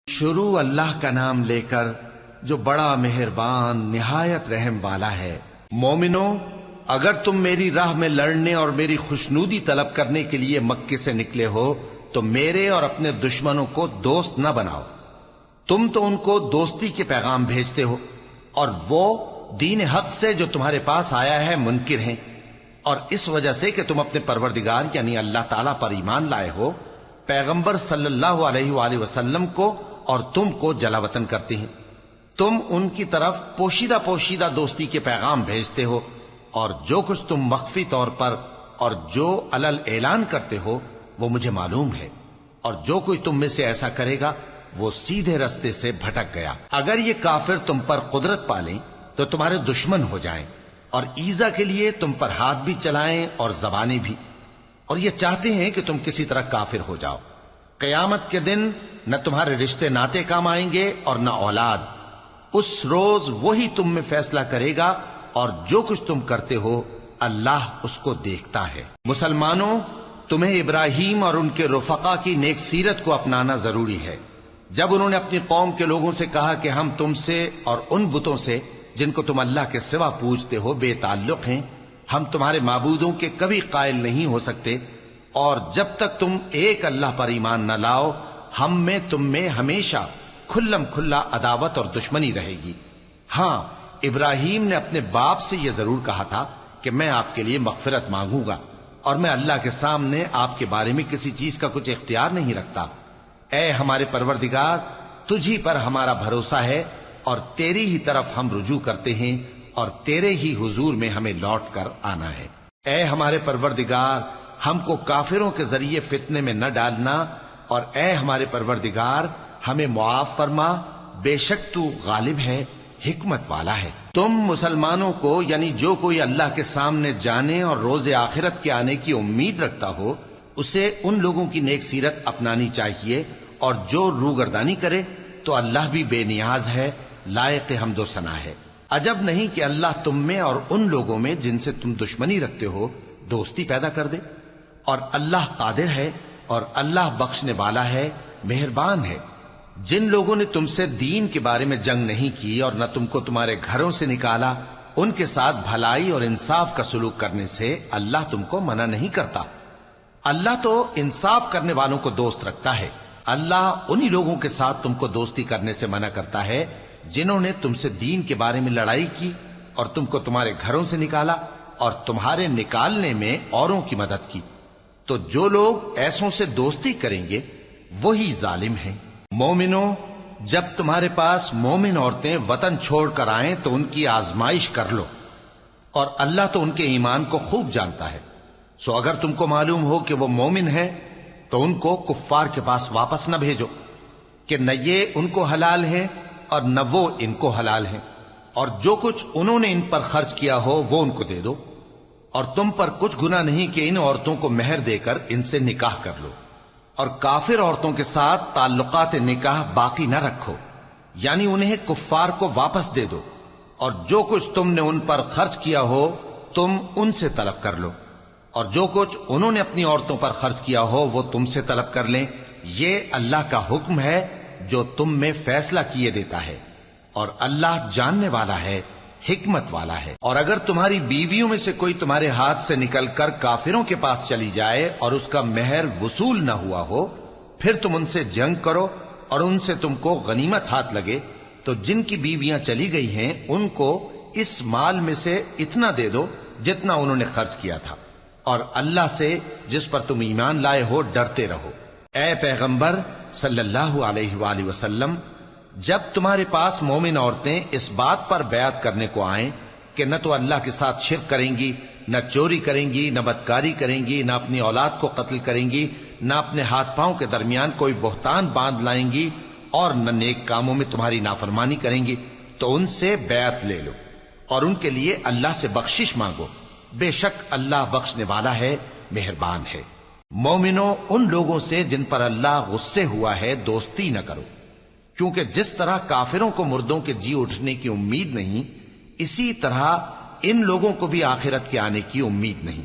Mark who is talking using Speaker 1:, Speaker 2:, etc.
Speaker 1: شروع اللہ کا نام لے کر جو بڑا مہربان نہایت رحم والا ہے۔ مومنو، اگر تم میری راہ میں لڑنے اور میری خوشنودی طلب کرنے کے لیے مکے سے نکلے ہو تو میرے اور اپنے دشمنوں کو دوست نہ بناؤ۔ تم تو ان کو دوستی کے پیغام بھیجتے ہو اور وہ دین حق سے جو تمہارے پاس آیا ہے منکر ہیں، اور اس وجہ سے کہ تم اپنے پروردگار یعنی اللہ تعالیٰ پر ایمان لائے ہو، پیغمبر صلی اللہ علیہ وآلہ وسلم کو اور تم کو جلا وطن کرتے ہیں۔ تم ان کی طرف پوشیدہ پوشیدہ دوستی کے پیغام بھیجتے ہو، اور جو کچھ تم مخفی طور پر اور جو علل اعلان کرتے ہو وہ مجھے معلوم ہے، اور جو کوئی تم میں سے ایسا کرے گا وہ سیدھے رستے سے بھٹک گیا۔ اگر یہ کافر تم پر قدرت پالیں تو تمہارے دشمن ہو جائیں، اور ایذا کے لیے تم پر ہاتھ بھی چلائیں اور زبانیں بھی، اور یہ چاہتے ہیں کہ تم کسی طرح کافر ہو جاؤ۔ قیامت کے دن نہ تمہارے رشتے ناتے کام آئیں گے اور نہ اولاد۔ اس روز وہی تم میں فیصلہ کرے گا، اور جو کچھ تم کرتے ہو اللہ اس کو دیکھتا ہے۔ مسلمانوں، تمہیں ابراہیم اور ان کے رفقا کی نیک سیرت کو اپنانا ضروری ہے۔ جب انہوں نے اپنی قوم کے لوگوں سے کہا کہ ہم تم سے اور ان بتوں سے جن کو تم اللہ کے سوا پوجتے ہو بے تعلق ہیں، ہم تمہارے معبودوں کے کبھی قائل نہیں ہو سکتے، اور جب تک تم ایک اللہ پر ایمان نہ لاؤ ہم میں تم میں ہمیشہ کھلم کھلا عداوت اور دشمنی رہے گی۔ ہاں، ابراہیم نے اپنے باپ سے یہ ضرور کہا تھا کہ میں آپ کے لیے مغفرت مانگوں گا، اور میں اللہ کے سامنے آپ کے بارے میں کسی چیز کا کچھ اختیار نہیں رکھتا۔ اے ہمارے پروردگار، تجھی پر ہمارا بھروسہ ہے اور تیری ہی طرف ہم رجوع کرتے ہیں، اور تیرے ہی حضور میں ہمیں لوٹ کر آنا ہے۔ اے ہمارے پروردگار، ہم کو کافروں کے ذریعے فتنے میں نہ ڈالنا، اور اے ہمارے پروردگار ہمیں معاف فرما، بے شک تو غالب ہے، حکمت والا ہے۔ تم مسلمانوں کو یعنی جو کوئی اللہ کے سامنے جانے اور روز آخرت کے آنے کی امید رکھتا ہو اسے ان لوگوں کی نیک سیرت اپنانی چاہیے، اور جو روگردانی کرے تو اللہ بھی بے نیاز ہے، لائق حمد و ثنا ہے۔ عجب نہیں کہ اللہ تم میں اور ان لوگوں میں جن سے تم دشمنی رکھتے ہو دوستی پیدا کر دے، اور اللہ قادر ہے اور اللہ بخشنے والا ہے، مہربان ہے۔ جن لوگوں نے تم سے دین کے بارے میں جنگ نہیں کی اور نہ تم کو تمہارے گھروں سے نکالا، ان کے ساتھ بھلائی اور انصاف کا سلوک کرنے سے اللہ تم کو منع نہیں کرتا۔ اللہ تو انصاف کرنے والوں کو دوست رکھتا ہے۔ اللہ انہی لوگوں کے ساتھ تم کو دوستی کرنے سے منع کرتا ہے جنہوں نے تم سے دین کے بارے میں لڑائی کی اور تم کو تمہارے گھروں سے نکالا اور تمہارے نکالنے میں اوروں کی مدد کی، تو جو لوگ ایسوں سے دوستی کریں گے وہی ظالم ہیں۔ مومنو، جب تمہارے پاس مومن عورتیں وطن چھوڑ کر آئیں تو ان کی آزمائش کر لو، اور اللہ تو ان کے ایمان کو خوب جانتا ہے۔ سو اگر تم کو معلوم ہو کہ وہ مومن ہیں تو ان کو کفار کے پاس واپس نہ بھیجو کہ نہ یہ ان کو حلال ہیں اور نہ وہ ان کو حلال ہیں، اور جو کچھ انہوں نے ان پر خرچ کیا ہو وہ ان کو دے دو، اور تم پر کچھ گناہ نہیں کہ ان عورتوں کو مہر دے کر ان سے نکاح کر لو، اور کافر عورتوں کے ساتھ تعلقات نکاح باقی نہ رکھو، یعنی انہیں کفار کو واپس دے دو، اور جو کچھ تم نے ان پر خرچ کیا ہو تم ان سے طلب کر لو، اور جو کچھ انہوں نے اپنی عورتوں پر خرچ کیا ہو وہ تم سے طلب کر لیں۔ یہ اللہ کا حکم ہے جو تم میں فیصلہ کیے دیتا ہے، اور اللہ جاننے والا ہے، حکمت والا ہے۔ اور اگر تمہاری بیویوں میں سے کوئی تمہارے ہاتھ سے نکل کر کافروں کے پاس چلی جائے اور اس کا مہر وصول نہ ہوا ہو، پھر تم ان سے جنگ کرو اور ان سے تم کو غنیمت ہاتھ لگے، تو جن کی بیویاں چلی گئی ہیں ان کو اس مال میں سے اتنا دے دو جتنا انہوں نے خرچ کیا تھا، اور اللہ سے جس پر تم ایمان لائے ہو ڈرتے رہو۔ اے پیغمبر صلی اللہ علیہ وآلہ وسلم، جب تمہارے پاس مومن عورتیں اس بات پر بیعت کرنے کو آئیں کہ نہ تو اللہ کے ساتھ شرک کریں گی، نہ چوری کریں گی، نہ بدکاری کریں گی، نہ اپنی اولاد کو قتل کریں گی، نہ اپنے ہاتھ پاؤں کے درمیان کوئی بہتان باندھ لائیں گی، اور نہ نیک کاموں میں تمہاری نافرمانی کریں گی، تو ان سے بیعت لے لو اور ان کے لیے اللہ سے بخشش مانگو، بے شک اللہ بخشنے والا ہے، مہربان ہے۔ مومنو، ان لوگوں سے جن پر اللہ غصے ہوا ہے دوستی نہ کرو، کیونکہ جس طرح کافروں کو مردوں کے جی اٹھنے کی امید نہیں، اسی طرح ان لوگوں کو بھی آخرت کے آنے کی امید نہیں۔